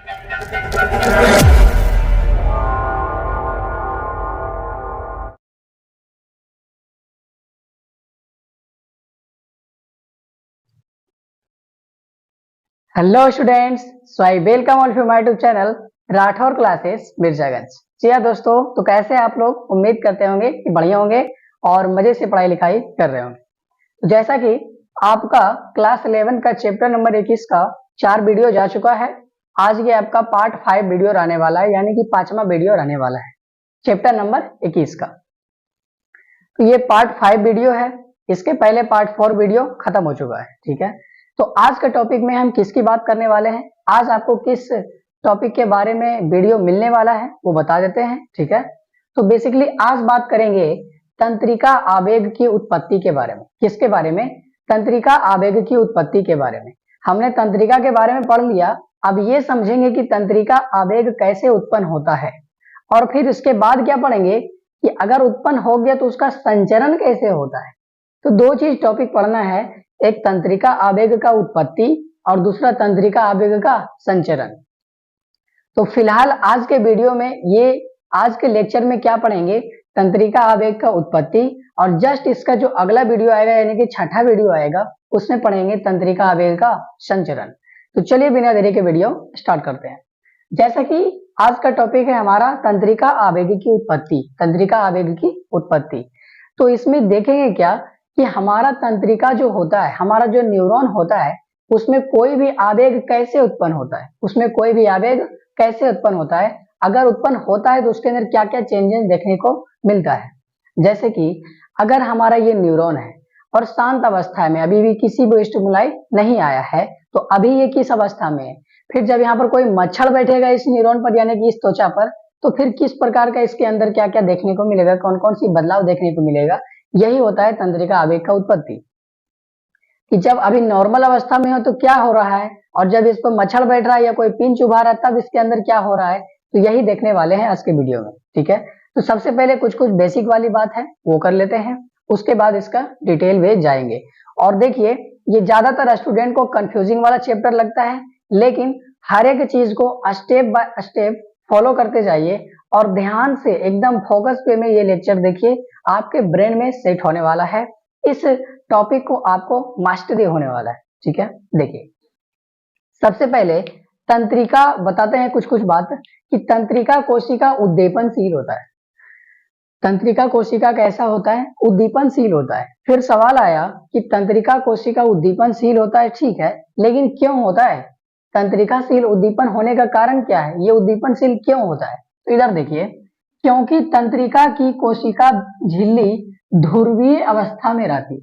Hello students, so I welcome all to my YouTube channel Rathore classes Mirzaganj. जी हाँ दोस्तों, तो कैसे हैं आप लोग? उम्मीद करते होंगे कि बढ़िया होंगे और मजे से पढ़ाई लिखाई कर रहे होंगे। तो जैसा कि आपका क्लास 11 का चैप्टर नंबर 21 का 4 वीडियो जा चुका है। आज ये आपका पार्ट 5 वीडियो रहने वाला है, यानी कि 5वां वीडियो रहने वाला है चैप्टर नंबर 21 का। तो ये पार्ट 5 वीडियो है, इसके पहले पार्ट 4 वीडियो खत्म हो चुका है। ठीक है, तो आज के टॉपिक में हम किसकी बात करने वाले हैं, आज आपको किस टॉपिक के बारे में वीडियो मिलने वाला है वो बता देते हैं। ठीक है, तो बेसिकली आज बात करेंगे तंत्रिका आवेग की उत्पत्ति के बारे में। किसके बारे में? तंत्रिका आवेग की उत्पत्ति के बारे में। हमने तंत्रिका के बारे में पढ़ लिया, अब ये समझेंगे कि तंत्रिका आवेग कैसे उत्पन्न होता है, और फिर इसके बाद क्या पढ़ेंगे कि अगर उत्पन्न हो गया तो उसका संचरण कैसे होता है। तो दो चीज टॉपिक पढ़ना है, एक तंत्रिका आवेग का उत्पत्ति और दूसरा तंत्रिका आवेग का संचरण। तो फिलहाल आज के वीडियो में ये आज के लेक्चर में क्या पढ़ेंगे, तंत्रिका आवेग का उत्पत्ति, और जस्ट इसका जो अगला वीडियो आएगा यानी कि छठा वीडियो आएगा उसमें पढ़ेंगे तंत्रिका आवेग का संचरण। तो चलिए बिना देरी के वीडियो स्टार्ट करते हैं। जैसा कि आज का टॉपिक है हमारा तंत्रिका आवेग की उत्पत्ति, तंत्रिका आवेग की उत्पत्ति। तो इसमें देखेंगे क्या कि हमारा तंत्रिका जो होता है, हमारा जो न्यूरॉन होता है, उसमें कोई भी आवेग कैसे उत्पन्न होता है, उसमें कोई भी आवेग कैसे उत्पन्न होता है, अगर उत्पन्न होता है तो उसके अंदर क्या क्या चेंजेस देखने को मिलता है। जैसे कि अगर हमारा ये न्यूरॉन है और शांत अवस्था में, अभी भी किसी भी स्टिमुलाई नहीं आया है, तो अभी ये किस अवस्था में है। फिर जब यहाँ पर कोई मच्छर बैठेगा इस न्यूरॉन पर यानी कि इस त्वचा पर, तो फिर किस प्रकार का इसके अंदर क्या क्या देखने को मिलेगा, कौन कौन सी बदलाव देखने को मिलेगा। यही होता है तंत्रिका आवेग का उत्पत्ति, कि जब अभी नॉर्मल अवस्था में हो तो क्या हो रहा है, और जब इस पर मच्छर बैठ रहा है या कोई पिन चुभा रहा है तब इसके अंदर क्या हो रहा है। तो यही देखने वाले हैं आज के वीडियो में। ठीक है, तो सबसे पहले कुछ कुछ बेसिक वाली बात है वो कर लेते हैं, उसके बाद इसका डिटेल वे जाएंगे। और देखिए, ये ज्यादातर स्टूडेंट को कंफ्यूजिंग वाला चैप्टर लगता है, लेकिन हर एक चीज को स्टेप बाय स्टेप फॉलो करते जाइए और ध्यान से एकदम फोकस पे में ये लेक्चर देखिए, आपके ब्रेन में सेट होने वाला है। इस टॉपिक को आपको मास्टरी होने वाला है। ठीक है, देखिए सबसे पहले तंत्रिका बताते हैं कुछ कुछ बात, कि तंत्रिका कोशिका उद्दीपनशील होता है। तंत्रिका कोशिका कैसा होता है? उद्दीपनशील होता है। फिर सवाल आया कि तंत्रिका कोशिका उद्दीपनशील होता है, ठीक है, लेकिन क्यों होता है? तंत्रिकाशील उद्दीपन होने का कारण क्या है, ये उद्दीपनशील क्यों होता है? तो इधर देखिए, क्योंकि तंत्रिका की कोशिका झिल्ली ध्रुवीय अवस्था में रहती है।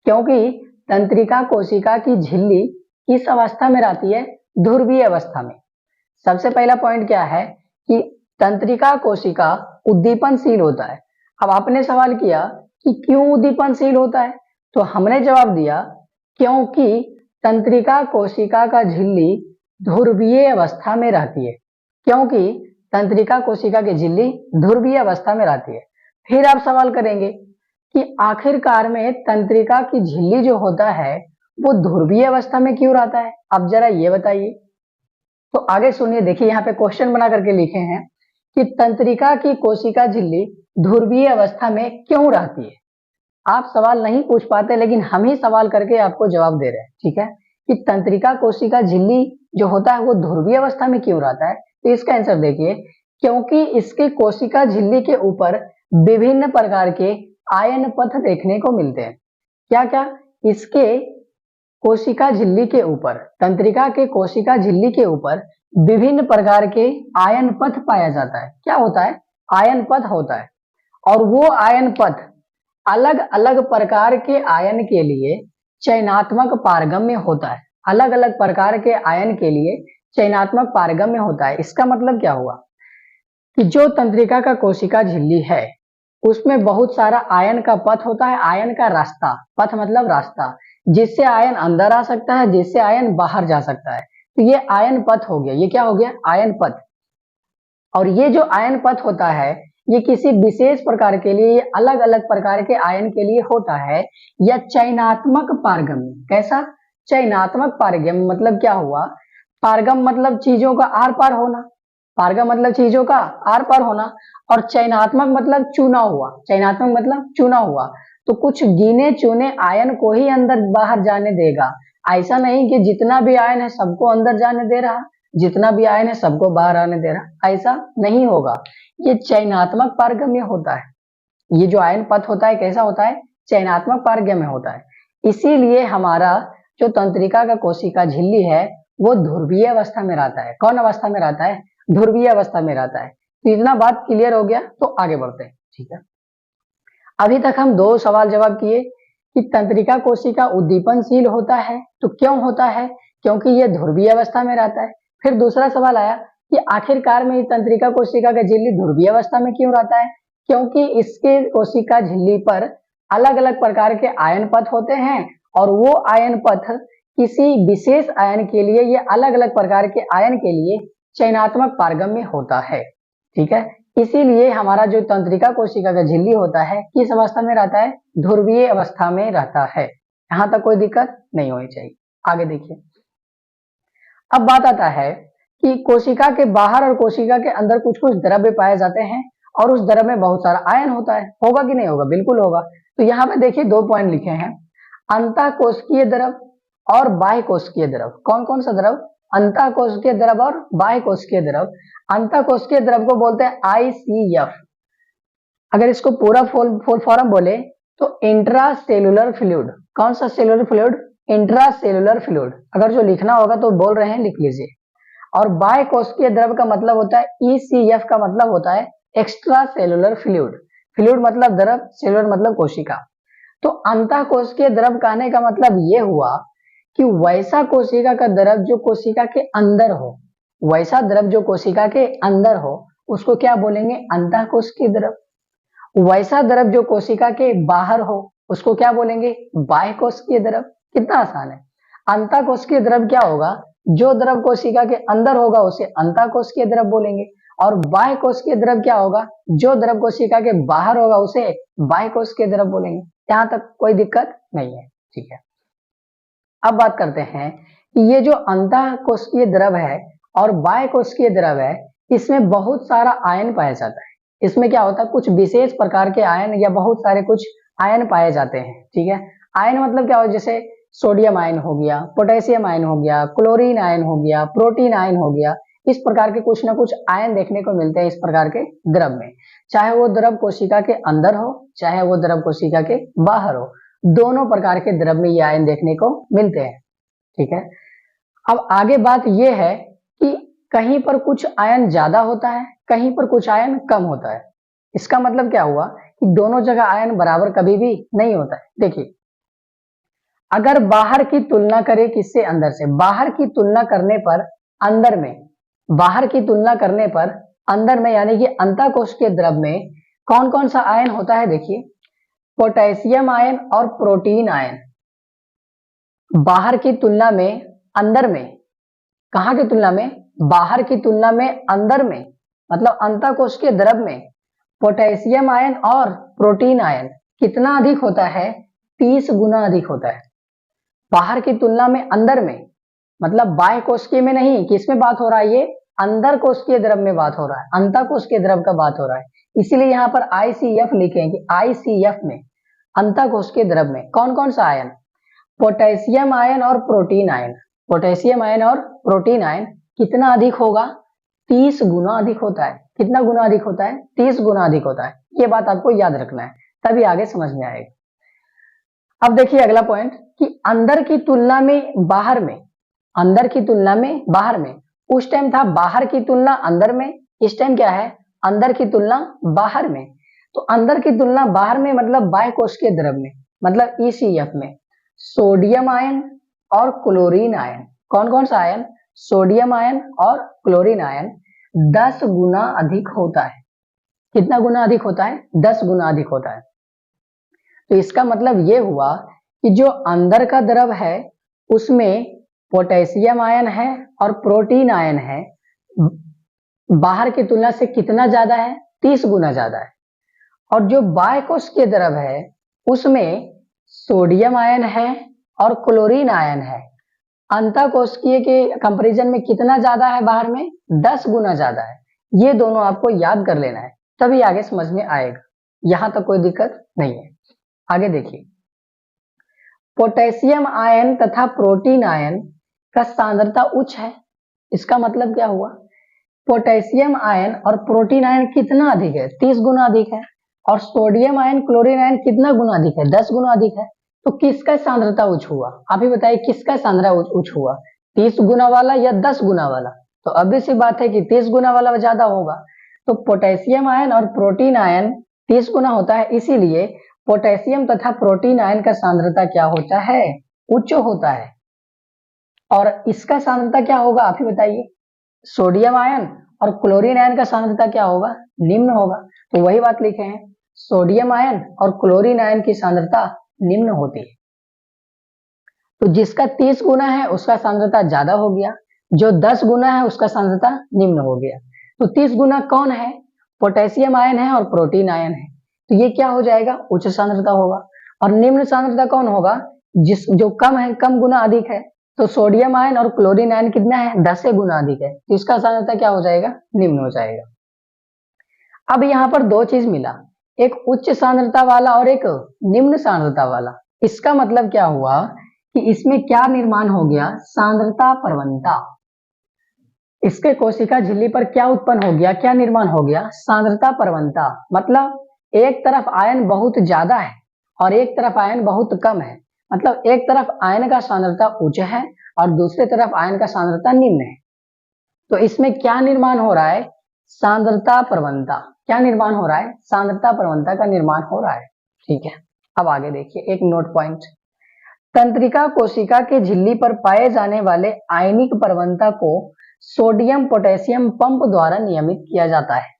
क्योंकि तंत्रिका कोशिका की झिल्ली किस अवस्था में रहती है? ध्रुवीय अवस्था में। सबसे पहला पॉइंट क्या है कि तंत्रिका कोशिका उद्दीपनशील होता है। अब आपने सवाल किया कि क्यों उद्दीपनशील होता है, तो हमने जवाब दिया क्योंकि तंत्रिका कोशिका का झिल्ली ध्रुवीय अवस्था में रहती है। क्योंकि तंत्रिका कोशिका की झिल्ली ध्रुवीय अवस्था में रहती है। फिर आप सवाल करेंगे कि आखिरकार में तंत्रिका की झिल्ली जो होता है वो ध्रुवीय अवस्था में क्यों रहता है, अब जरा ये बताइए। तो आगे सुनिए, देखिए यहाँ पे क्वेश्चन बना करके लिखे हैं कि तंत्रिका की कोशिका झिल्ली ध्रुवीय अवस्था में क्यों रहती है। आप सवाल नहीं पूछ पाते, लेकिन हम ही सवाल करके आपको जवाब दे रहे हैं। ठीक है, कि तंत्रिका कोशिका झिल्ली जो होता है वो ध्रुवीय अवस्था में क्यों रहता है। तो इसका आंसर देखिए, क्योंकि इसके कोशिका झिल्ली के ऊपर विभिन्न प्रकार के आयन पथ देखने को मिलते हैं। क्या क्या? इसके कोशिका झिल्ली के ऊपर, तंत्रिका के कोशिका झिल्ली के ऊपर विभिन्न प्रकार के आयन पथ पाया जाता है। क्या होता है? आयन पथ होता है। और वो आयन पथ अलग अलग प्रकार के आयन के लिए चयनात्मक पारगम्य होता है। अलग अलग प्रकार के आयन के लिए चयनात्मक पारगम्य होता है। इसका मतलब क्या हुआ कि जो तंत्रिका का कोशिका झिल्ली है उसमें बहुत सारा आयन का पथ होता है, आयन का रास्ता, पथ मतलब रास्ता, जिससे आयन अंदर आ सकता है, जिससे आयन बाहर जा सकता है। तो ये आयन पथ हो गया। ये क्या हो गया? आयन पथ। और ये जो आयन पथ होता है ये किसी विशेष प्रकार के लिए, अलग अलग प्रकार के आयन के लिए होता है। या चयनात्मक पारगम्य। कैसा? चयनात्मक पारगम्य मतलब क्या हुआ पारगम मतलब चीजों का आर पार होना, पारगम मतलब चीजों का आर पार होना, और चयनात्मक मतलब चुना हुआ, चयनात्मक मतलब चुना हुआ। तो कुछ गिने चुने आयन को ही अंदर बाहर जाने देगा, ऐसा नहीं कि जितना भी आयन है सबको अंदर जाने दे रहा, जितना भी आयन है सबको बाहर आने दे रहा, ऐसा नहीं होगा। ये चयनात्मक पारगम्य होता है। ये जो आयन पथ होता है कैसा होता है, चयनात्मक पारगम्य होता है। इसीलिए हमारा जो तंत्रिका का कोशिका झिल्ली है वो ध्रुवीय अवस्था में रहता है। कौन अवस्था में रहता है, ध्रुवीय अवस्था में रहता है। तो इतना बात क्लियर हो गया, तो आगे बढ़ते हैं। ठीक है, अभी तक हम दो सवाल जवाब किए कि तंत्रिका कोशिका उद्दीपनशील होता है, तो क्यों होता है, क्योंकि यह ध्रुवीय अवस्था में रहता है। फिर दूसरा सवाल आया कि आखिरकार में तंत्रिका कोशिका का झिल्ली ध्रुवीय अवस्था में क्यों रहता है, क्योंकि इसके कोशिका झिल्ली पर अलग अलग प्रकार के आयन पथ होते हैं, और वो आयन पथ किसी विशेष आयन के लिए या अलग अलग प्रकार के आयन के लिए चयनात्मक पारगम्य होता है। ठीक है, इसीलिए हमारा जो तंत्रिका कोशिका का झिल्ली होता है किस अवस्था में रहता है, ध्रुवीय अवस्था में रहता है। यहां तक कोई दिक्कत नहीं होनी चाहिए। आगे देखिए, अब बात आता है कि कोशिका के बाहर और कोशिका के अंदर कुछ कुछ द्रव्य पाए जाते हैं, और उस द्रव्य में बहुत सारा आयन होता है। होगा कि नहीं होगा, बिल्कुल होगा। तो यहाँ पे देखिए दो पॉइंट लिखे हैं, अंतःकोशिकीय द्रव और बाह्य कोशिकीय द्रव। कौन कौन सा द्रव, अंतःकोशिकीय द्रव और बाह्य कोशिकीय द्रव। अंतःकोशिकीय द्रव को बोलते हैं ICF। अगर इसको पूरा फुल फॉर्म बोले तो इंट्रा सेलुलर फ्लूइड। कौन सा cellular fluid, intra cellular fluid. अगर जो लिखना होगा तो बोल रहे हैं, लिख लीजिए। और बाह्य कोशिकीय द्रव का मतलब होता है ECF, का मतलब होता है एक्स्ट्रा सेलुलर फ्लूइड। फ्लूइड मतलब द्रव, सेलुलर मतलब कोशिका। तो अंतःकोशिकीय द्रव कहने का मतलब यह हुआ कि वैसा कोशिका का द्रव जो कोशिका के अंदर हो, वैसा द्रव जो कोशिका के अंदर हो उसको क्या बोलेंगे, अंतःकोशिकीय द्रव। वैसा द्रव जो कोशिका के बाहर हो उसको क्या बोलेंगे, बाह्य कोशिकीय द्रव। कितना आसान है। अंतःकोशिकीय द्रव क्या होगा, जो द्रव कोशिका के अंदर होगा उसे अंतःकोशिकीय द्रव बोलेंगे, और बाह्य कोशिकीय द्रव क्या होगा, जो द्रव कोशिका के बाहर होगा उसे बाह्य कोशिकीय द्रव बोलेंगे। यहां तक कोई दिक्कत नहीं है। ठीक है, अब बात करते हैं कि ये जो अंतःकोशिकीय द्रव है और बाह्य कोशिकीय द्रव है, इसमें बहुत सारा आयन पाया जाता है। इसमें क्या होता है, कुछ विशेष प्रकार के आयन या बहुत सारे कुछ आयन पाए जाते हैं। ठीक है, आयन मतलब क्या हो, जैसे सोडियम आयन हो गया, पोटेशियम आयन हो गया, क्लोरीन आयन हो गया, प्रोटीन आयन हो गया। इस प्रकार के कुछ ना कुछ आयन देखने को मिलते हैं इस प्रकार के द्रव में, चाहे वो द्रव कोशिका के अंदर हो चाहे वो द्रव कोशिका के बाहर हो, दोनों प्रकार के द्रव में ये आयन देखने को मिलते हैं। ठीक है, अब आगे बात यह है कि कहीं पर कुछ आयन ज्यादा होता है, कहीं पर कुछ आयन कम होता है। इसका मतलब क्या हुआ कि दोनों जगह आयन बराबर कभी भी नहीं होता है। देखिए, अगर बाहर की तुलना करें किससे, अंदर से, बाहर की तुलना करने पर अंदर में, बाहर की तुलना करने पर अंदर में यानी कि अंतःकोशिकीय द्रव में कौन कौन सा आयन होता है। देखिए, पोटेशियम आयन और प्रोटीन आयन बाहर की तुलना में अंदर में, कहां की तुलना में, बाहर की तुलना में अंदर में, मतलब अंतःकोशिकीय द्रव में पोटेशियम आयन और प्रोटीन आयन कितना अधिक होता है, 30 गुना अधिक होता है। बाहर की तुलना में अंदर में, मतलब बाह्य कोशिकीय में नहीं, किसमें बात हो रहा है, ये अंदर कोशिकीय द्रव में बात हो रहा है, अंतःकोशिकीय द्रव का बात हो रहा है। इसीलिए यहाँ पर ICF लिखें कि ICF में, अंतःकोशिकीय द्रव में कौन कौन सा आयन, पोटेशियम आयन और प्रोटीन आयन। पोटेशियम आयन और प्रोटीन आयन कितना अधिक होगा, 30 गुना अधिक होता है। कितना गुना अधिक होता है, 30 गुना अधिक होता है। ये बात आपको याद रखना है, तभी आगे समझ में आएगा। अब देखिए अगला पॉइंट कि अंदर की तुलना में बाहर में, अंदर की तुलना में बाहर में, उस टाइम था बाहर की तुलना अंदर में, इस टाइम क्या है, अंदर की तुलना बाहर में। तो अंदर की तुलना बाहर में मतलब बाह्य कोशिकीय द्रव में, मतलब ECF में सोडियम आयन और क्लोरीन आयन, कौन कौन सा आयन, सोडियम आयन और क्लोरीन आयन 10 गुना अधिक होता है। कितना गुना अधिक होता है, 10 गुना अधिक होता है। तो इसका मतलब यह हुआ कि जो अंदर का द्रव है उसमें पोटेशियम आयन है और प्रोटीन आयन है, बाहर की तुलना से कितना ज्यादा है, 30 गुना ज्यादा है। और जो बाह्य कोशिकीय द्रव है उसमें सोडियम आयन है और क्लोरीन आयन है, अंतःकोशिकीय के कंपैरिजन में कितना ज्यादा है, बाहर में 10 गुना ज्यादा है। ये दोनों आपको याद कर लेना है, तभी आगे समझ में आएगा। यहां तक कोई दिक्कत नहीं है। आगे देखिए, पोटेशियम आयन तथा प्रोटीन आयन का सांद्रता उच्च है। इसका मतलब क्या हुआ, पोटेशियम आयन और प्रोटीन आयन कितना अधिक है, 30 गुना अधिक है। और सोडियम आयन क्लोरीन आयन कितना गुना अधिक है, 10 गुना अधिक है। तो किसका सांद्रता उच्च हुआ, आप ही बताइए किसका सांद्रता उच्च हुआ, 30 गुना वाला या 10 गुना वाला। तो अभी सी बात है कि 30 गुना वाला ज्यादा होगा। तो पोटेशियम आयन और प्रोटीन आयन 30 गुना होता है, इसीलिए पोटेशियम तथा प्रोटीन आयन का सांद्रता क्या होता है, उच्च होता है। और इसका सांद्रता क्या होगा, आप ही बताइए। सोडियम आयन और क्लोरीन आयन का सांद्रता क्या होगा, निम्न होगा। तो वही बात लिखे हैं, सोडियम आयन और क्लोरीन आयन की सांद्रता निम्न होती है। तो जिसका 30 गुना है उसका सांद्रता ज्यादा हो गया, जो 10 गुना है उसका सांद्रता निम्न हो गया। तो 30 गुना कौन है, पोटेशियम आयन है और प्रोटीन आयन है। तो ये क्या हो जाएगा, उच्च सांद्रता होगा। और निम्न सांद्रता कौन होगा, जिस जो कम है, कम गुना अधिक है। तो सोडियम आयन और क्लोरीन आयन कितना है, 10 से गुना अधिक है, तो इसका सांद्रता क्या हो जाएगा, निम्न हो जाएगा। अब यहाँ पर दो चीज मिला, एक उच्च सांद्रता वाला और एक निम्न सांद्रता वाला। इसका मतलब क्या हुआ कि इसमें क्या निर्माण हो गया, सांद्रता प्रवणता। इसके कोशिका झिल्ली पर क्या उत्पन्न हो गया, क्या निर्माण हो गया, सांद्रता प्रवणता। मतलब एक तरफ आयन बहुत ज्यादा है और एक तरफ आयन बहुत कम है। मतलब एक तरफ आयन का सांद्रता उच्च है और दूसरी तरफ आयन का सांद्रता निम्न है। तो इसमें क्या निर्माण हो रहा है, सांद्रता प्रवणता। क्या निर्माण हो रहा है, सांद्रता प्रवणता का निर्माण हो रहा है। ठीक है, अब आगे देखिए एक नोट पॉइंट। तंत्रिका कोशिका के झिल्ली पर पाए जाने वाले आयनिक प्रवणता को सोडियम पोटेशियम पंप द्वारा नियमित किया जाता है।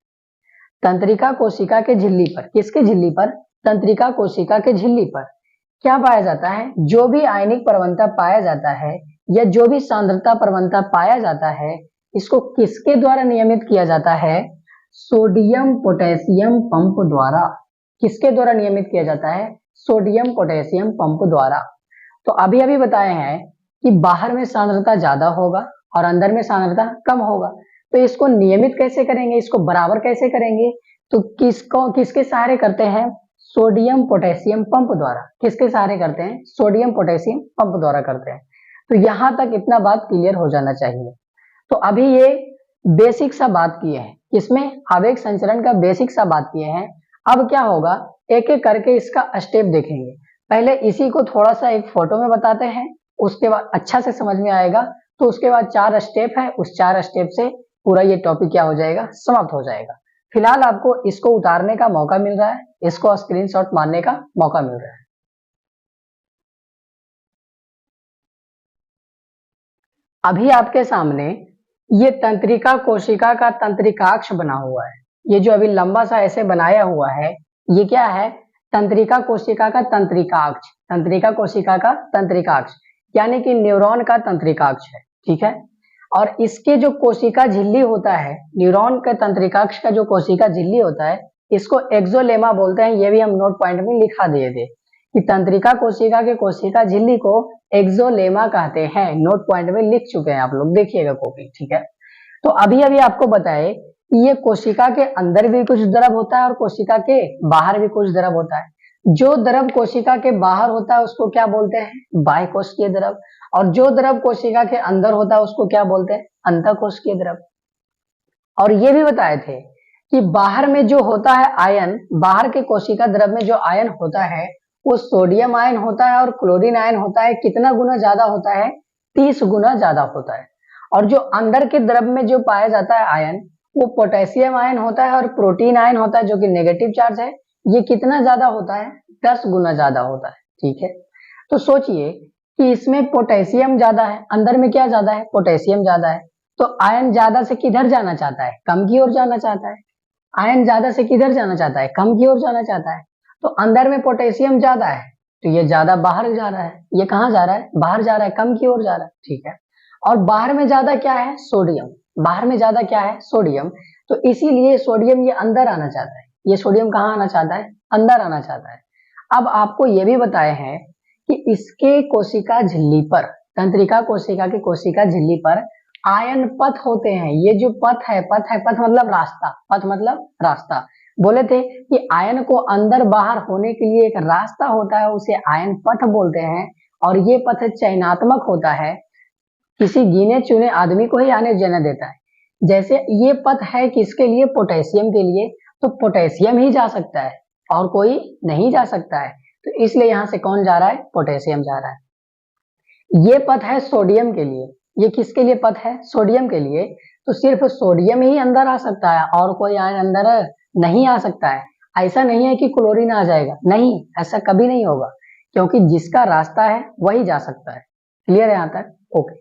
तंत्रिका कोशिका के झिल्ली पर, किसके झिल्ली पर, तंत्रिका कोशिका के झिल्ली पर क्या पाया जाता है, जो भी आयनिक प्रवणता पाया जाता है या जो भी सांद्रता प्रवणता पाया जाता है, इसको किसके द्वारा नियमित किया जाता है, सोडियम पोटेशियम पंप द्वारा। किसके द्वारा नियमित किया जाता है, सोडियम पोटेशियम पंप द्वारा। तो अभी अभी बताए हैं कि बाहर में सांद्रता ज्यादा होगा और अंदर में सांद्रता कम होगा। तो इसको नियमित कैसे करेंगे, इसको बराबर कैसे करेंगे, तो किसके सहारे करते हैं, सोडियम पोटेशियम पंप द्वारा। किसके सहारे करते हैं, सोडियम पोटेशियम पंप द्वारा करते हैं। तो यहां तक इतना बात क्लियर हो जाना चाहिए। तो अभी ये बेसिक सा बात किए हैं, किसमें, आवेग संचरण का बेसिक सा बात किए हैं। अब क्या होगा, एक एक करके इसका स्टेप देखेंगे। पहले इसी को थोड़ा सा एक फोटो में बताते हैं, उसके बाद अच्छा से समझ में आएगा। तो उसके बाद 4 स्टेप है, उस 4 स्टेप से पूरा ये टॉपिक क्या हो जाएगा, समाप्त हो जाएगा। फिलहाल आपको इसको उतारने का मौका मिल रहा है, इसको स्क्रीनशॉट मारने का मौका मिल रहा है। अभी आपके सामने ये तंत्रिका कोशिका का तंत्रिकाक्ष बना हुआ है। ये जो अभी लंबा सा ऐसे बनाया हुआ है, ये क्या है, तंत्रिका कोशिका का तंत्रिकाक्ष। तंत्रिका कोशिका का तंत्रिकाक्ष यानी कि न्यूरॉन का तंत्रिकाक्ष है। ठीक है, और इसके जो कोशिका झिल्ली होता है, न्यूरॉन के तंत्रिकाक्ष का जो कोशिका झिल्ली होता है, इसको एक्सोलेमा बोलते हैं। ये भी हम नोट पॉइंट में लिखा दिए थे कि तंत्रिका कोशिका के कोशिका झिल्ली को एक्सोलेमा कहते हैं। नोट पॉइंट में लिख चुके हैं आप लोग, देखिएगा कॉपी। ठीक है, तो अभी अभी आपको बताए कि ये कोशिका के अंदर भी कुछ द्रव होता है और कोशिका के बाहर भी कुछ द्रव होता है। जो द्रव कोशिका के बाहर होता है उसको क्या बोलते हैं, बाह्यकोशिकीय द्रव। और जो द्रव कोशिका के अंदर होता है उसको क्या बोलते हैं, अंतःकोशिकीय द्रव। और ये भी बताए थे कि बाहर में जो होता है आयन, बाहर के कोशिका द्रव में जो आयन होता है वो सोडियम आयन होता है और क्लोरीन आयन होता है। कितना गुना ज्यादा होता है, 30 गुना ज्यादा होता है। और जो अंदर के द्रव में जो पाया जाता है आयन, वो पोटेशियम आयन होता है और प्रोटीन आयन होता है जो कि नेगेटिव चार्ज है। ये कितना ज्यादा होता है, 10 गुना ज्यादा होता है। ठीक है, तो सोचिए कि इसमें पोटेशियम ज्यादा है, अंदर में क्या ज्यादा है, पोटेशियम ज्यादा है। तो आयन ज्यादा से किधर जाना चाहता है, कम की ओर जाना चाहता है। आयन ज्यादा से किधर जाना चाहता है, कम की ओर जाना चाहता है। तो अंदर में पोटेशियम ज्यादा है तो ये ज्यादा बाहर जा रहा है। ये कहाँ जा रहा है, बाहर जा रहा है, कम की ओर जा रहा है। ठीक है, और बाहर में ज्यादा क्या है, सोडियम। बाहर में ज्यादा क्या है, सोडियम। तो इसीलिए सोडियम ये अंदर आना चाहता है। ये सोडियम कहाँ आना चाहता है, अंदर आना चाहता है। अब आपको ये भी बताए हैं कि इसके कोशिका झिल्ली पर, तंत्रिका कोशिका की कोशिका झिल्ली पर आयन पथ होते हैं। ये जो पथ मतलब रास्ता, पथ मतलब रास्ता। बोले थे कि आयन को अंदर बाहर होने के लिए एक रास्ता होता है, उसे आयन पथ बोलते हैं। और ये पथ चयनात्मक होता है, किसी गिने चुने आदमी को ही आने जाने देता है। जैसे ये पथ है किसके लिए? पोटेशियम के लिए, तो पोटेशियम ही जा सकता है और कोई नहीं जा सकता है। तो इसलिए यहाँ से कौन जा रहा है? पोटेशियम जा रहा है। ये पथ है सोडियम के लिए। ये किसके लिए पथ है? सोडियम के लिए। तो सिर्फ सोडियम ही अंदर आ सकता है और कोई आयन अंदर नहीं आ सकता है। ऐसा नहीं है कि क्लोरीन आ जाएगा, नहीं, ऐसा कभी नहीं होगा, क्योंकि जिसका रास्ता है वही जा सकता है। क्लियर है यहाँ तक? ओके।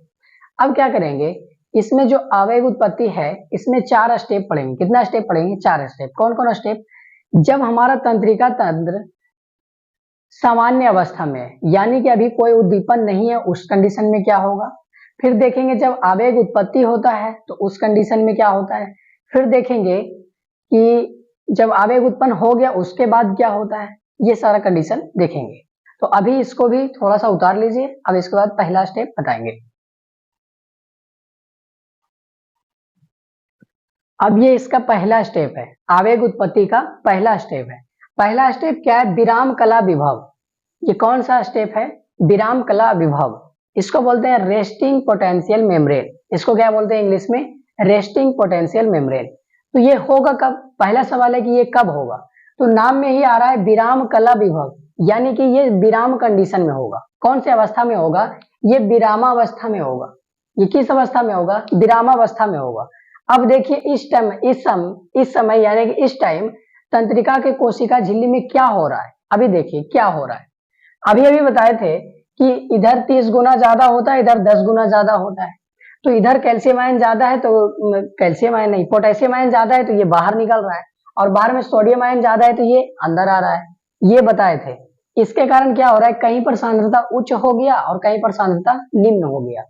अब क्या करेंगे, इसमें जो आवेग उत्पत्ति है इसमें 4 स्टेप पढ़ेंगे। कितना स्टेप पढ़ेंगे? 4 स्टेप। कौन कौन स्टेप? जब हमारा तंत्रिका तंत्र सामान्य अवस्था में है, यानी कि अभी कोई उद्दीपन नहीं है, उस कंडीशन में क्या होगा। फिर देखेंगे जब आवेग उत्पत्ति होता है तो उस कंडीशन में क्या होता है। फिर देखेंगे कि जब आवेग उत्पन्न हो गया उसके बाद क्या होता है। ये सारा कंडीशन देखेंगे। तो अभी इसको भी थोड़ा सा उतार लीजिए। अब इसके बाद पहला स्टेप बताएंगे। अब ये इसका पहला स्टेप है, आवेग उत्पत्ति का पहला स्टेप है। पहला स्टेप क्या है? विराम कला विभव। ये कौन सा स्टेप है? विराम कला विभव। इसको बोलते हैं रेस्टिंग पोटेंशियल मेम्ब्रेन। इसको क्या बोलते हैं इंग्लिश में? Resting potential membrane. तो ये होगा कब? पहला सवाल है कि ये कब होगा। तो नाम में ही आ रहा है विराम कला विभव, यानी कि ये विराम कंडीशन में होगा। कौन सी अवस्था में होगा? ये विरामावस्था में होगा। ये किस अवस्था में होगा? विरामावस्था में होगा। अब देखिए इस समय यानी कि इस टाइम तंत्रिका के कोशिका झिल्ली में क्या हो रहा है। अभी देखिए क्या हो रहा है। अभी अभी बताए थे कि इधर 30 गुना ज्यादा होता है, इधर 10 गुना ज्यादा होता है। तो इधर कैल्शियम आयन ज्यादा है तो कैल्शियम आयन नहीं, पोटेशियम आयन ज्यादा है तो ये बाहर निकल रहा है, और बाहर में सोडियम आयन ज्यादा है तो ये अंदर आ रहा है। ये बताए थे। इसके कारण क्या हो रहा है, कहीं पर सांद्रता उच्च हो गया और कहीं पर सांद्रता निम्न हो गया।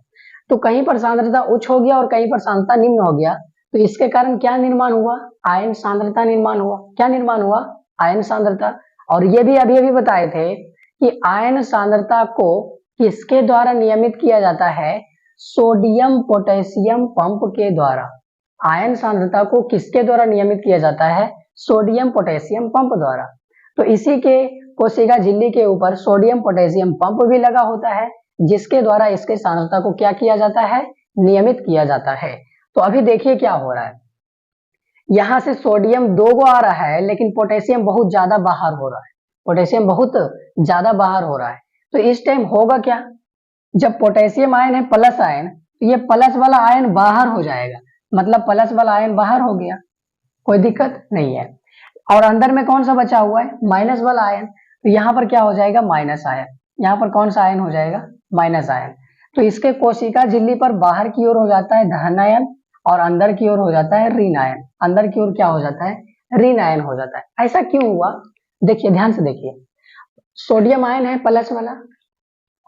तो कहीं पर सांद्रता उच्च हो गया और कहीं पर सांद्रता निम्न हो गया, तो इसके कारण क्या निर्माण हुआ? आयन सांद्रता निर्माण हुआ। क्या निर्माण हुआ? आयन सांद्रता। और ये भी अभी अभी बताए थे कि आयन सांद्रता को किसके द्वारा नियमित किया जाता है? सोडियम पोटेशियम पंप के द्वारा। आयन सांद्रता को किसके द्वारा नियमित किया जाता है? सोडियम पोटेशियम पंप द्वारा। तो इसी के कोशिका झिल्ली के ऊपर सोडियम पोटेशियम पंप भी लगा होता है, जिसके द्वारा इसके सांद्रता को क्या किया जाता है? नियमित किया जाता है। तो अभी देखिए क्या हो रहा है, यहां से सोडियम 2 गो आ रहा है लेकिन पोटेशियम बहुत ज्यादा बाहर हो रहा है। पोटेशियम बहुत ज्यादा बाहर हो रहा है। तो इस टाइम होगा क्या? जब पोटेशियम आयन है प्लस आयन, तो ये प्लस वाला आयन बाहर हो जाएगा, मतलब प्लस वाला आयन बाहर हो गया, कोई दिक्कत नहीं है। और अंदर में कौन सा बचा हुआ है? माइनस वाला आयन। तो यहाँ पर क्या हो जाएगा? Minus ion. यहाँ पर कौन सा आयन हो जाएगा? Minus ion. तो इसके कोशिका झिल्ली पर बाहर की ओर हो जाता है धन आयन और अंदर की ओर हो जाता है ऋण आयन। अंदर की ओर क्या हो जाता है? ऋण आयन हो जाता है। ऐसा क्यों हुआ? देखिए ध्यान से देखिए, सोडियम आयन है प्लस वाला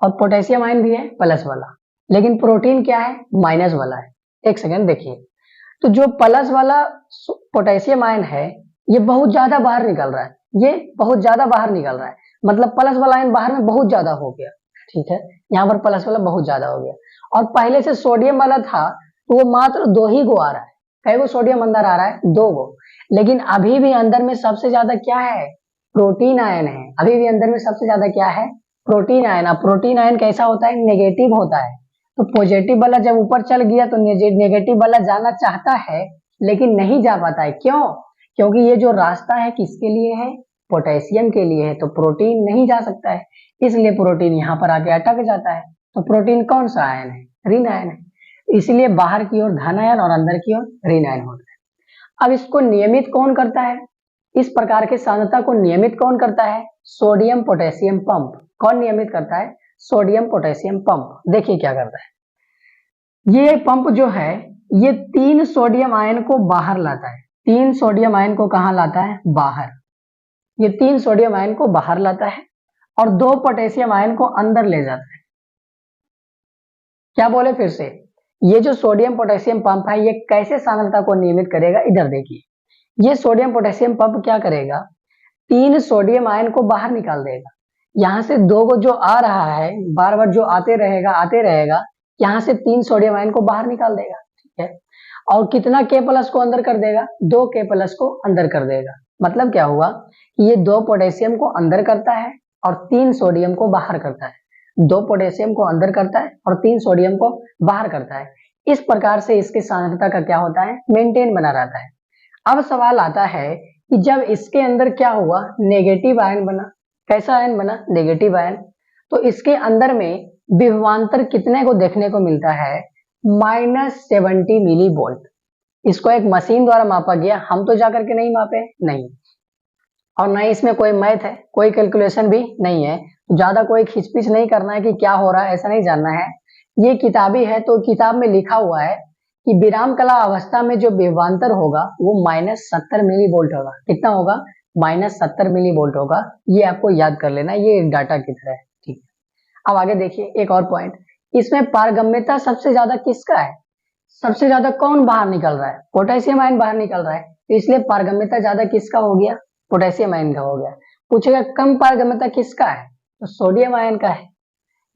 और पोटेशियम आयन भी है प्लस वाला, लेकिन प्रोटीन क्या है? माइनस वाला है। एक सेकंड देखिए, तो जो प्लस वाला पोटेशियम आयन है ये बहुत ज्यादा बाहर निकल रहा है, ये बहुत ज्यादा बाहर निकल रहा है, मतलब प्लस वाला आयन बाहर में बहुत ज्यादा हो गया। ठीक है, यहाँ पर प्लस वाला बहुत ज्यादा हो गया। और पहले से सोडियम वाला था तो वो मात्र 2 ही गो आ रहा है। कई गो सोडियम अंदर आ रहा है? 2 गो। लेकिन अभी भी अंदर में सबसे ज्यादा क्या है? प्रोटीन आयन है। अभी भी अंदर में सबसे ज्यादा क्या है? Protein ion. अब प्रोटीन आयन कैसा होता है? नेगेटिव होता है। तो पॉजिटिव वाला जब ऊपर चल गया तो नेगेटिव वाला जाना चाहता है लेकिन नहीं जा पाता है। क्यों? क्योंकि ये जो रास्ता है किसके लिए है? पोटेशियम के लिए है। तो प्रोटीन नहीं जा सकता है, इसलिए प्रोटीन यहाँ पर आके अटक जाता है। तो प्रोटीन कौन सा आयन है? ऋण आयन है। इसलिए बाहर की ओर धन आयन और अंदर की ओर ऋण आयन होता है। अब इसको नियमित कौन करता है? इस प्रकार के सांद्रता को नियमित कौन करता है? Sodium potassium pump. कौन नियमित करता है? Sodium potassium pump. देखिए क्या करता है, ये पंप जो है ये 3 सोडियम आयन को बाहर लाता है। 3 सोडियम आयन को कहां लाता है? बाहर। ये 3 सोडियम आयन को बाहर लाता है और 2 पोटेशियम आयन को अंदर ले जाता है। क्या बोले फिर से, ये जो सोडियम पोटेशियम पंप है ये कैसे सांद्रता को नियमित करेगा? इधर देखिए, ये सोडियम पोटेशियम पंप क्या करेगा? 3 सोडियम आयन को बाहर निकाल देगा, यहाँ से 2 को जो आ रहा है बार बार जो आते रहेगा, यहाँ से 3 सोडियम आयन को बाहर निकाल देगा, ठीक है। और कितना K प्लस को अंदर कर देगा, 2 K प्लस को अंदर कर देगा। मतलब क्या हुआ कि ये 2 पोटेशियम को अंदर करता है और 3 सोडियम को बाहर करता है। 2 पोटेशियम को अंदर करता है और 3 सोडियम को बाहर करता है। इस प्रकार से इसकी सांद्रता का क्या होता है, मेंटेन बना रहता है। अब सवाल आता है कि जब इसके अंदर क्या हुआ, नेगेटिव आयन बना। कैसा आयन बना, नेगेटिव आयन। तो इसके अंदर में विभवांतर कितने को देखने को मिलता है, -70 मिली वोल्ट। इसको एक मशीन द्वारा मापा गया, हम तो जाकर के नहीं मापे, नहीं। और ना इसमें कोई मैथ है, कोई कैलकुलेशन भी नहीं है, ज्यादा कोई खिचपिच नहीं करना है कि क्या हो रहा है, ऐसा नहीं जानना है। ये किताबी है, तो किताब में लिखा हुआ है कि विराम कला अवस्था में जो विभवांतर होगा वो -70 मिली वोल्ट होगा। कितना होगा, -70 मिली वोल्ट होगा। ये आपको याद कर लेना, ये डाटा की तरह है, ठीक है। अब आगे देखिए एक और पॉइंट, इसमें पारगम्यता सबसे ज्यादा किसका है, सबसे ज्यादा कौन बाहर निकल रहा है, पोटेशियम आयन बाहर निकल रहा है, तो इसलिए पारगम्यता ज्यादा किसका हो गया, पोटेशियम आयन का हो गया। पूछेगा कम पारगम्यता किसका है, तो सोडियम आयन का है।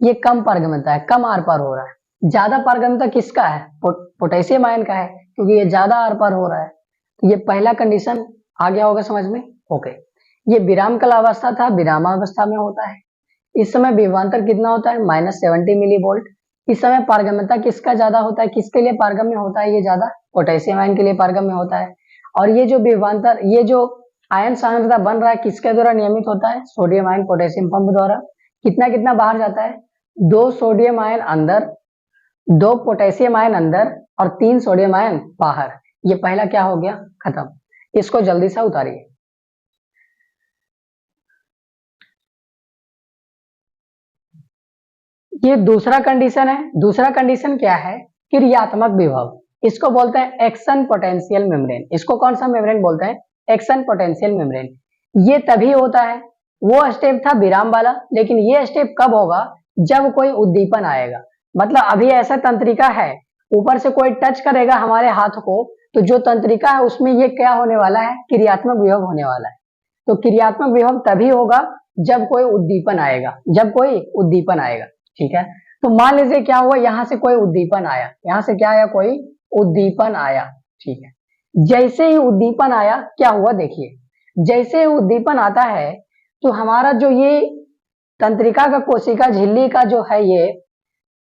ये कम पारगम्यता है, कम आर पार हो रहा है। ज्यादा पारगम्यता किसका है, पोटेशियम आयन का है, क्योंकि ये ज्यादा आर पार हो रहा है। तो ये पहला कंडीशन आ गया होगा समझ में, ओके। ये विराम कला अवस्था था, विरामावस्था में होता है। इस समय विभवांतर कितना होता है, -70 मिली वोल्ट। इस समय पारगम्यता किसका ज्यादा होता है, किसके लिए पारगम्य होता है ये ज्यादा, पोटेशियम आयन के लिए पारगम्य होता है। और ये जो विभवांतर, ये जो आयन सांद्रता बन रहा है किसके द्वारा नियमित होता है, सोडियम आयन पोटेशियम पंप द्वारा। कितना कितना बाहर जाता है, 2 सोडियम आयन अंदर, 2 पोटेशियम आयन अंदर और 3 सोडियम आयन बाहर। ये पहला क्या हो गया, खत्म। इसको जल्दी से उतारिए। ये दूसरा कंडीशन है। दूसरा कंडीशन क्या है, क्रियात्मक विभव। इसको बोलते हैं एक्शन पोटेंशियल मेम्ब्रेन। इसको कौन सा मेम्ब्रेन बोलते हैं, एक्शन पोटेंशियल मेम्ब्रेन। ये तभी होता है, वो स्टेप था विराम वाला, लेकिन ये स्टेप कब होगा, जब कोई उद्दीपन आएगा। मतलब अभी ऐसा तंत्रिका है, ऊपर से कोई टच करेगा हमारे हाथ को, तो जो तंत्रिका है उसमें ये क्या होने वाला है, क्रियात्मक विभव होने वाला है। तो क्रियात्मक विभव तभी होगा जब कोई उद्दीपन आएगा, जब कोई उद्दीपन आएगा, ठीक है। तो मान लीजिए क्या हुआ, यहां से कोई उद्दीपन आया, यहां से क्या आया, कोई उद्दीपन आया, ठीक है। जैसे ही उद्दीपन आया क्या हुआ, देखिए जैसे ही उद्दीपन आता है तो हमारा जो ये तंत्रिका का कोशिका झिल्ली का जो है, ये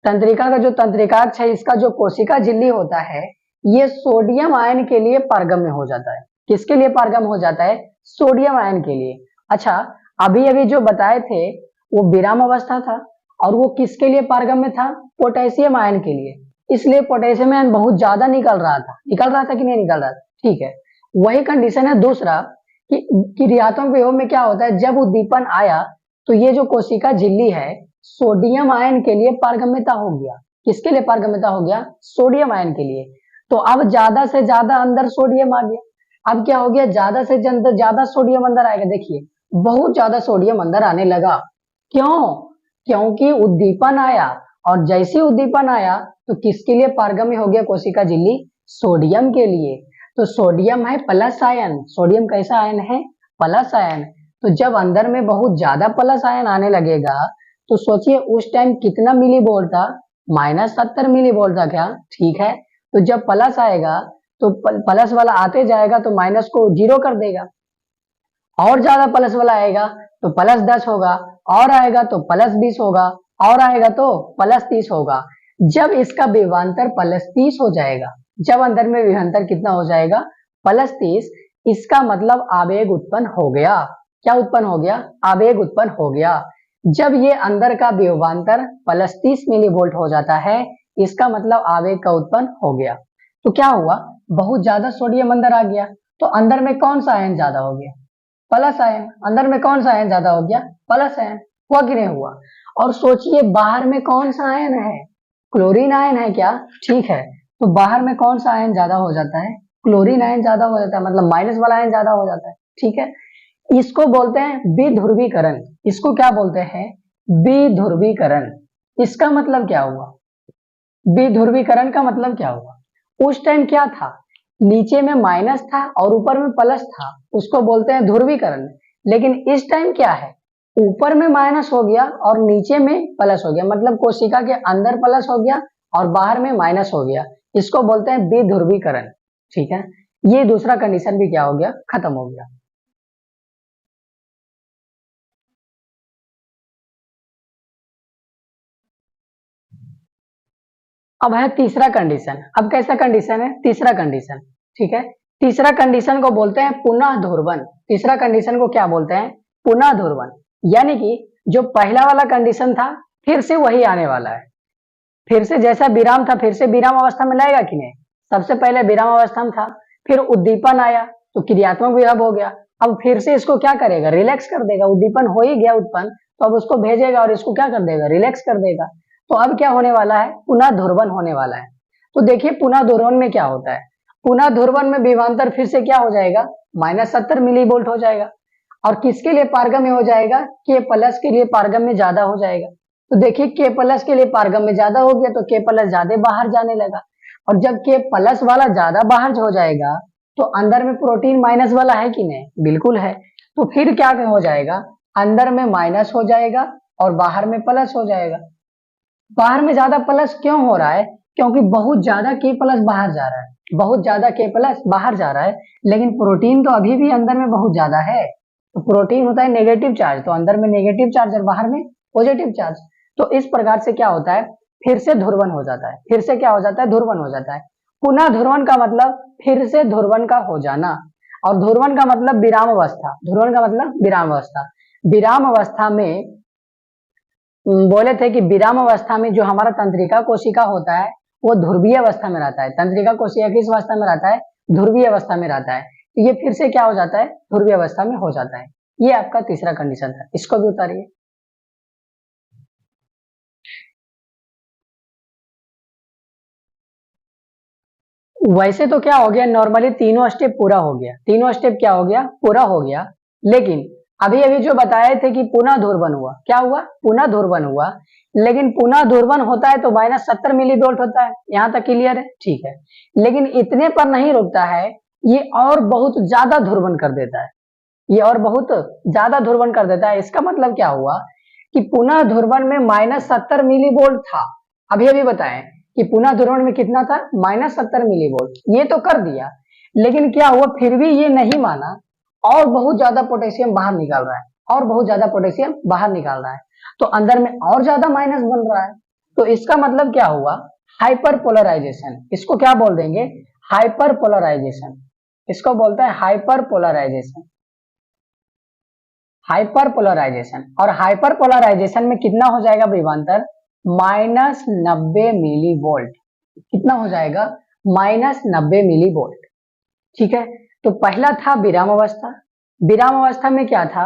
तंत्रिका का जो तंत्रिकाक्ष है, इसका जो कोशिका झिल्ली होता है, ये सोडियम आयन के लिए पारगम्य हो जाता है। किसके लिए पारगम्य हो जाता है, सोडियम आयन के लिए। अच्छा, अभी अभी जो बताए थे वो विराम अवस्था था, और वो किसके लिए पारगम्य था, पोटेशियम आयन के लिए। इसलिए पोटेशियम आयन बहुत ज्यादा निकल रहा था कि नहीं निकल रहा था, ठीक है। वही कंडीशन है दूसरा कि क्रियात्मक विभव में क्या होता है, जब उद्दीपन आया तो ये जो कोशिका झिल्ली है सोडियम आयन के लिए पारगम्यता हो गया। किसके लिए पारगम्यता हो गया, सोडियम आयन के लिए। तो अब ज्यादा से ज्यादा अंदर सोडियम आ गया। अब क्या हो गया, ज्यादा से ज्यादा सोडियम अंदर आएगा। देखिए बहुत ज्यादा सोडियम अंदर आने लगा। क्यों, क्योंकि उद्दीपन आया, और जैसे उद्दीपन आया तो किसके लिए पारगम्य हो गया कोशिका झिल्ली, सोडियम के लिए। तो सोडियम है प्लस आयन, सोडियम कैसा आयन है, प्लस आयन। तो जब अंदर में बहुत ज्यादा प्लस आयन आने लगेगा तो सोचिए उस टाइम कितना मिली वोल्ट था, -70 मिली वोल्ट था क्या, ठीक है। तो जब प्लस आएगा तो प्लस वाला आते जाएगा तो माइनस को 0 कर देगा, और ज्यादा प्लस वाला आएगा तो +10 होगा, और आएगा तो +20 होगा, और आएगा तो +30 होगा। जब इसका विभवांतर +30 हो जाएगा, जब अंदर में विभवांतर कितना हो जाएगा, +30, इसका मतलब आवेग उत्पन्न हो गया। क्या उत्पन्न हो गया, आवेग उत्पन्न हो गया। जब ये अंदर का विभवांतर +30 मिली वोल्ट हो जाता है, इसका मतलब आवेग का उत्पन्न हो गया। तो क्या हुआ, बहुत ज्यादा सोडियम अंदर आ गया, तो अंदर में कौन सा आयन ज्यादा हो गया, प्लस आयन। अंदर में कौन सा आयन ज्यादा हो गया, प्लस आयन। हुआ कि नहीं हुआ। और सोचिए बाहर में कौन सा आयन है, क्लोरीन आयन है क्या, ठीक है। तो बाहर में कौन सा आयन ज्यादा हो जाता है, क्लोरीन आयन ज्यादा हो जाता है, मतलब माइनस वाला आयन ज्यादा हो जाता है, ठीक है। इसको बोलते हैं विध्रुवीकरण। इसको क्या बोलते हैं, विध्रुवीकरण। इसका मतलब क्या हुआ, विध्रुवीकरण का मतलब क्या हुआ, उस टाइम क्या था, नीचे में माइनस था और ऊपर में प्लस था, उसको बोलते हैं ध्रुवीकरण। लेकिन इस टाइम क्या है, ऊपर में माइनस हो गया और नीचे में प्लस हो गया, मतलब कोशिका के अंदर प्लस हो गया और बाहर में माइनस हो गया, इसको बोलते हैं विध्रुवीकरण। ठीक है, ये दूसरा कंडीशन भी क्या हो गया, खत्म हो गया। अब है तीसरा कंडीशन। अब कैसा कंडीशन है, तीसरा कंडीशन। ठीक है, तीसरा कंडीशन को बोलते हैं पुनः ध्रुवन। तीसरा कंडीशन को क्या बोलते हैं, पुनः ध्रुवन। यानी कि जो पहला वाला कंडीशन था फिर से वही आने वाला है, फिर से जैसा विराम था फिर से विराम अवस्था में लाएगा कि नहीं। सबसे पहले विराम अवस्था में था, फिर उद्दीपन आया तो क्रियात्मक विभव हो गया। अब फिर से इसको क्या करेगा, रिलैक्स कर देगा। उद्दीपन हो ही गया उत्पन्न, तो अब उसको भेजेगा और इसको क्या कर देगा, रिलैक्स कर देगा। तो अब क्या होने वाला है, पुनः ध्रुवन होने वाला है। तो देखिए पुनः ध्रुवन में क्या होता है, पुनः ध्रुवन में विभवांतर फिर से क्या हो जाएगा, -70 मिली वोल्ट हो जाएगा। और किसके लिए पारगम्य हो जाएगा, के प्लस के लिए पारगम्य ज्यादा हो जाएगा। तो देखिए के प्लस के लिए पारगम्य ज्यादा हो गया तो के प्लस ज्यादा बाहर जाने लगा, और जब के प्लस वाला ज्यादा बाहर हो जाएगा तो अंदर में प्रोटीन माइनस वाला है कि नहीं, बिल्कुल है। तो फिर क्या हो जाएगा, अंदर में माइनस हो जाएगा और बाहर में प्लस हो जाएगा। बाहर में ज्यादा प्लस क्यों हो रहा है, क्योंकि बहुत ज्यादा के प्लस बाहर जा रहा है, बहुत ज्यादा के प्लस बाहर जा रहा है, लेकिन प्रोटीन तो अभी भी अंदर में बहुत ज्यादा है। तो प्रोटीन होता है नेगेटिव चार्ज, तो अंदर में नेगेटिव चार्ज और बाहर में पॉजिटिव चार्ज। तो इस प्रकार से क्या होता है, फिर से ध्रुवन हो जाता है, फिर से क्या हो जाता है, ध्रुवन हो जाता है। पुनः ध्रुवन का मतलब फिर से ध्रुवन का हो जाना, और ध्रुवन का मतलब विराम अवस्था, ध्रुवन का मतलब विराम अवस्था। विराम अवस्था में बोले थे कि विराम अवस्था में जो हमारा तंत्रिका कोशिका होता है वो ध्रुवीय अवस्था में रहता है। तंत्रिका कोशिका किस अवस्था में रहता है, ध्रुवीय अवस्था में रहता है। तो ये फिर से क्या हो जाता है, ध्रुवीय अवस्था में हो जाता है। ये आपका तीसरा कंडीशन था, इसको भी उतारिए। वैसे तो क्या हो गया, नॉर्मली तीनों स्टेप पूरा हो गया, तीनों स्टेप क्या हो गया, पूरा हो गया। लेकिन अभी अभी जो बताए थे कि पुनः ध्रुवन हुआ, क्या हुआ, पुनः ध्रुवन हुआ। लेकिन पुनः ध्रुवन होता है तो -70 मिली वोल्ट होता है, यहां तक क्लियर है, ठीक है। लेकिन इतने पर नहीं रुकता है, ये और बहुत ज्यादा ध्रुवन कर देता है, ये और बहुत ज्यादा ध्रुवन कर देता है। इसका मतलब क्या हुआ कि पुनः ध्रुवन में -70 मिली वोल्ट था, अभी अभी बताएं कि पुनः ध्रुवन में कितना था, -70 मिली वोल्ट। ये तो कर दिया, लेकिन क्या हुआ, फिर भी ये नहीं माना, और बहुत ज्यादा पोटेशियम बाहर निकाल रहा है, और बहुत ज्यादा पोटेशियम बाहर निकाल रहा है, तो अंदर में और ज्यादा माइनस बन रहा है। तो इसका मतलब क्या हुआ, हाइपर पोलराइजेशन। इसको क्या बोल देंगे, हाइपर पोलराइजेशन। इसको बोलते हैं हाइपर पोलराइजेशन, हाइपर पोलराइजेशन। और हाइपर पोलराइजेशन में कितना हो जाएगा विभवांतर, -90 मिली वोल्ट। कितना हो जाएगा, -90 मिली वोल्ट। ठीक है, तो पहला था विराम अवस्था। विराम अवस्था में क्या था,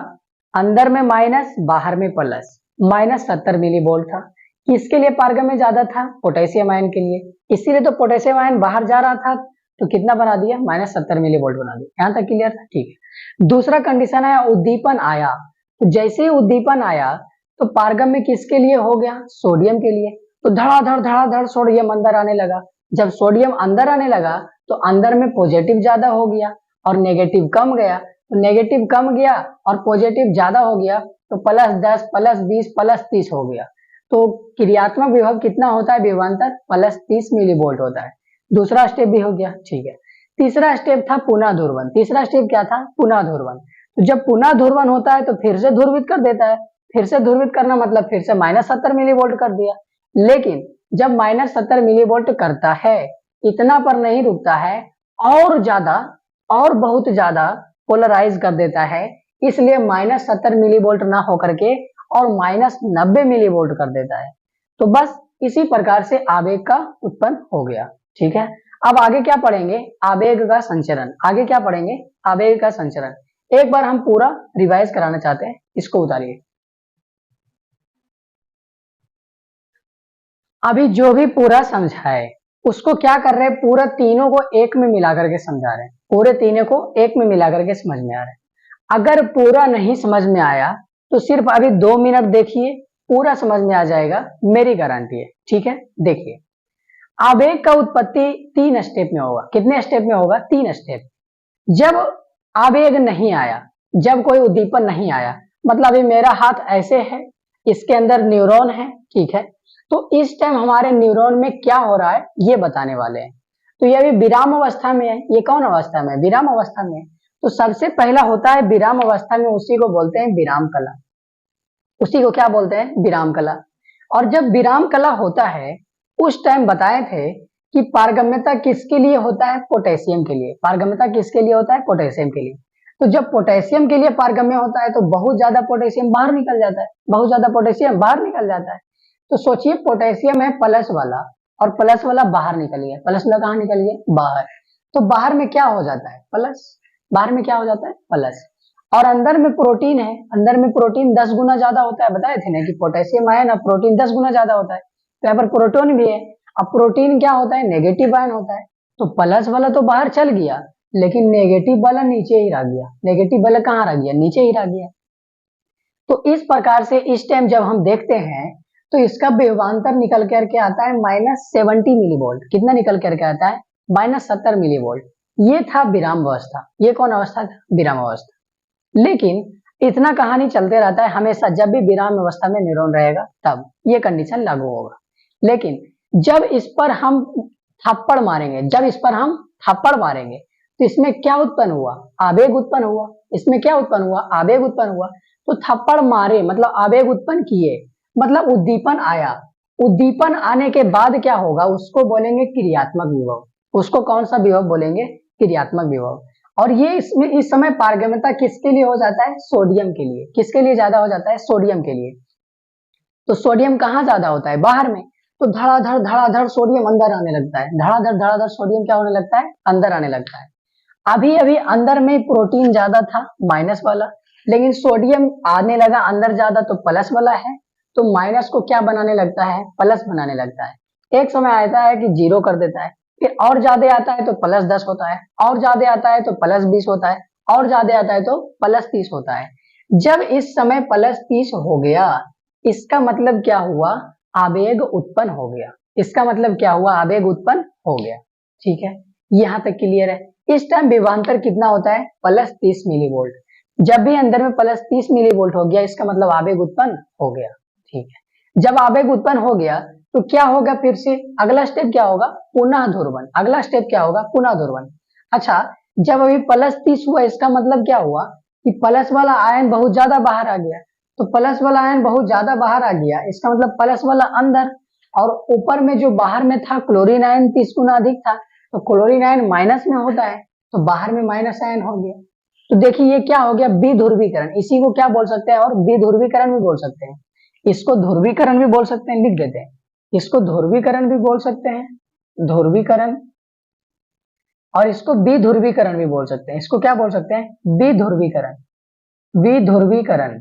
अंदर में माइनस बाहर में प्लस, -70 मिली वोल्ट था। किसके लिए पारगम्य ज्यादा था, पोटेशियम आयन के लिए, इसीलिए तो पोटेशियम आयन बाहर जा रहा था, तो कितना बना दिया, -70 मिली वोल्ट बना दिया। यहां तक क्लियर था, ठीक है। दूसरा कंडीशन आया, उद्दीपन आया। तो जैसे ही उद्दीपन आया तो पारगम्य किसके लिए हो गया, सोडियम के लिए। तो धड़ाधड़ सोडियम अंदर आने लगा। जब सोडियम अंदर आने लगा तो अंदर में पॉजिटिव ज्यादा हो गया और नेगेटिव कम गया। तो नेगेटिव कम गया और पॉजिटिव ज्यादा हो गया, तो +10 +20 +30 हो गया। तो क्रियात्मक विभव कितना होता है, विभवांतर +30 मिली वोल्ट होता है। दूसरा स्टेप भी हो गया, ठीक है। तीसरा स्टेप था पुनः ध्रुवन। तीसरा स्टेप क्या था, पुनः ध्रुवन। तो जब पुनः ध्रुवन होता है तो फिर से ध्रुवित कर देता है। फिर से ध्रुवित करना मतलब फिर से -70 मिली वोल्ट कर दिया। लेकिन जब -70 मिली वोल्ट करता है, इतना पर नहीं रुकता है, और ज्यादा, और बहुत ज्यादा पोलराइज कर देता है। इसलिए -70 मिली वोल्ट ना होकर के और -90 मिली वोल्ट कर देता है। तो बस इसी प्रकार से आवेग का उत्पन्न हो गया, ठीक है। अब आगे क्या पढ़ेंगे, आवेग का संचरण। आगे क्या पढ़ेंगे, आवेग का संचरण। एक बार हम पूरा रिवाइज कराना चाहते हैं, इसको उतारिए। अभी जो भी पूरा समझाए उसको क्या कर रहे हैं, पूरा तीनों को एक में मिला करके समझा रहे हैं, पूरे तीनों को एक में मिला करके समझ में आ रहा है। अगर पूरा नहीं समझ में आया तो सिर्फ अभी 2 मिनट देखिए, पूरा समझ में आ जाएगा, मेरी गारंटी है, ठीक है। देखिए, आवेग का उत्पत्ति 3 स्टेप में होगा। कितने स्टेप में होगा, 3 स्टेप। जब आवेग नहीं आया, जब कोई उद्दीपन नहीं आया, मतलब अभी मेरा हाथ ऐसे है, इसके अंदर न्यूरॉन है, ठीक है। तो इस टाइम हमारे न्यूरॉन में क्या हो रहा है ये बताने वाले हैं। तो ये अभी विराम अवस्था में है। ये कौन अवस्था में है? विराम अवस्था में है। तो सबसे पहला होता है विराम अवस्था में, उसी को बोलते हैं विराम कला। उसी को क्या बोलते हैं? विराम कला। और जब विराम कला होता है उस टाइम बताए थे कि पारगम्यता किसके लिए होता है? पोटेशियम के लिए। पारगम्यता किसके लिए होता है? पोटेशियम के लिए। तो जब पोटेशियम के लिए पारगम्य होता है तो बहुत ज्यादा पोटेशियम बाहर निकल जाता है, बहुत ज्यादा पोटेशियम बाहर निकल जाता है। तो सोचिए पोटेशियम है प्लस वाला और प्लस वाला बाहर निकल गया, प्लस वाला कहाँ निकल गया? बाहर। तो बाहर में क्या हो जाता है? प्लस। बाहर में क्या हो जाता है? प्लस। और अंदर में प्रोटीन है, अंदर में प्रोटीन 10 गुना ज्यादा होता है। बताए थे ना कि पोटेशियम आयन ना प्रोटीन 10 गुना ज्यादा होता है। तो यहाँ पर प्रोटोन भी है। अब प्रोटीन क्या होता है? नेगेटिव आयन होता है। तो प्लस वाला तो बाहर चल गया लेकिन नेगेटिव वाला नीचे ही रह गया। नेगेटिव वाला कहाँ रह गया? नीचे ही रह गया। तो इस प्रकार से इस टाइम जब हम देखते हैं तो इसका विभवांतर निकल करके आता है -70 मिलीवोल्ट। कितना निकल करके आता है? -70 मिलीवोल्ट। ये था विराम अवस्था। ये कौन अवस्था था? विराम अवस्था। लेकिन इतना कहानी चलते रहता है हमेशा। जब भी विराम अवस्था में न्यूरॉन रहेगा तब ये कंडीशन लागू होगा। लेकिन जब इस पर हम थप्पड़ मारेंगे, जब इस पर हम थप्पड़ मारेंगे तो इसमें क्या उत्पन्न हुआ? आवेग उत्पन्न हुआ। इसमें क्या उत्पन्न हुआ? आवेग उत्पन्न हुआ। तो थप्पड़ मारे मतलब आवेग उत्पन्न किए, मतलब उद्दीपन आया। उद्दीपन आने के बाद क्या होगा? उसको बोलेंगे क्रियात्मक विभव। उसको कौन सा विभव बोलेंगे? क्रियात्मक विभव। और ये इसमें इस समय पारगम्यता किसके लिए हो जाता है? सोडियम के लिए। किसके लिए ज्यादा हो जाता है? सोडियम के लिए। तो सोडियम कहाँ ज्यादा होता है? बाहर में। तो धड़ाधड़ सोडियम अंदर आने लगता है। धड़ाधड़ सोडियम क्या होने लगता है? अंदर आने लगता है। अभी अभी अंदर में प्रोटीन ज्यादा था माइनस वाला, लेकिन सोडियम आने लगा अंदर ज्यादा तो प्लस वाला है। तो माइनस को क्या बनाने लगता है? प्लस बनाने लगता है। एक समय आता है कि 0 कर देता है, फिर और ज्यादा आता है तो +10 होता है, और ज्यादा आता है तो +20 होता है, और ज्यादा आता है तो +30 होता है। जब इस समय +30 हो गया इसका मतलब क्या हुआ? आवेग उत्पन्न हो गया। इसका मतलब क्या हुआ? आवेग उत्पन्न हो गया। ठीक है, यहां तक क्लियर है। इस टाइम विभवांतर कितना होता है? +30 मिलीवोल्ट। जब भी अंदर में +30 मिलीवोल्ट हो गया इसका मतलब आवेग उत्पन्न हो गया। ठीक है, जब आवेग उत्पन्न हो गया तो क्या होगा? फिर से अगला स्टेप क्या होगा? पुनः ध्रुवण। अगला स्टेप क्या होगा? पुनः ध्रुवण। अच्छा, जब अभी +30 हुआ इसका मतलब क्या हुआ कि प्लस वाला आयन बहुत ज्यादा बाहर आ गया। तो प्लस वाला आयन बहुत ज्यादा बाहर आ गया इसका मतलब प्लस वाला अंदर, और ऊपर में जो बाहर में था क्लोरीन आयन 30 गुना अधिक था। तो क्लोरीन आयन माइनस में होता है तो बाहर में माइनस आयन हो गया। तो देखिए ये क्या हो गया? विध्रुवीकरण। इसी को क्या बोल सकते हैं? और विध्रुवीकरण भी बोल सकते हैं। इसको ध्रुवीकरण भी बोल सकते हैं, लिख देते हैं। इसको ध्रुवीकरण भी बोल सकते हैं, ध्रुवीकरण। और इसको विध्रुवीकरण भी बोल सकते हैं। इसको क्या बोल सकते हैं? विध्रुवीकरण। विध्रुवीकरण,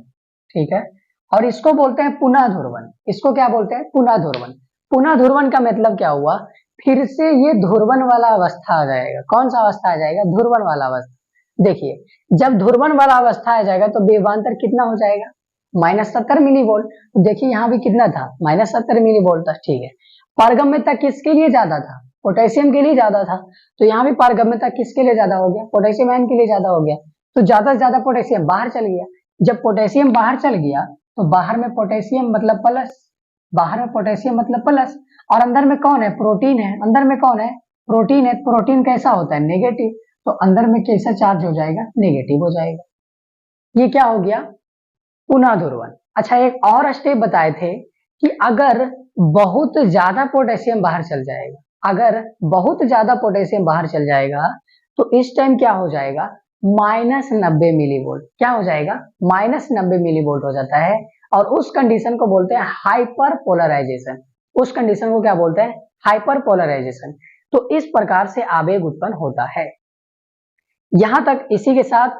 ठीक है। और इसको बोलते हैं पुनः ध्रुवण। इसको क्या बोलते हैं? पुनः ध्रुवण। पुनः ध्रुवण का मतलब क्या हुआ? फिर से ये ध्रुवण वाला अवस्था आ जाएगा। कौन सा अवस्था आ जाएगा? ध्रुवण वाला अवस्था। देखिए जब ध्रुवण वाला अवस्था आ जाएगा तो विभवांतर कितना हो जाएगा? -70 मिलीवोल्ट। तो देखिए यहाँ भी कितना था? -70 मिलीवोल्ट था। ठीक है, पारगम्यता किसके लिए ज्यादा था? पोटेशियम के लिए ज्यादा था। तो यहाँ भी पारगम्यता किसके लिए ज्यादा हो गया? पोटेशियम आयन के लिए ज्यादा हो गया। तो ज्यादा से ज्यादा पोटेशियम बाहर चल गया। जब पोटेशियम बाहर चल गया तो बाहर में पोटेशियम मतलब प्लस, बाहर में पोटेशियम मतलब प्लस, और अंदर में कौन है? प्रोटीन है। अंदर में कौन है? प्रोटीन है। प्रोटीन कैसा होता है? नेगेटिव। तो अंदर में कैसा चार्ज हो जाएगा? नेगेटिव हो जाएगा। ये क्या हो गया? पुनः ध्रुवण। अच्छा, एक और स्टेप बताए थे कि अगर बहुत ज्यादा पोटेशियम बाहर चल जाएगा, अगर बहुत ज्यादा पोटेशियम बाहर चल जाएगा तो इस टाइम क्या हो जाएगा? -90 मिलीवोल्ट। क्या हो जाएगा? -90 मिलीवोल्ट हो जाता है। और उस कंडीशन को बोलते हैं हाइपर पोलराइजेशन। उस कंडीशन को क्या बोलते हैं? Hyperpolarisation. तो इस प्रकार से आवेग उत्पन्न होता है। यहां तक इसी के साथ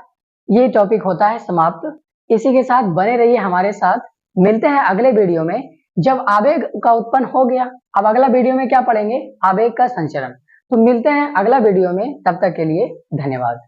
ये टॉपिक होता है समाप्त। इसी के साथ बने रहिए हमारे साथ। मिलते हैं अगले वीडियो में जब आवेग का उत्पन्न हो गया। अब अगला वीडियो में क्या पढ़ेंगे? आवेग का संचरण। तो मिलते हैं अगला वीडियो में, तब तक के लिए धन्यवाद।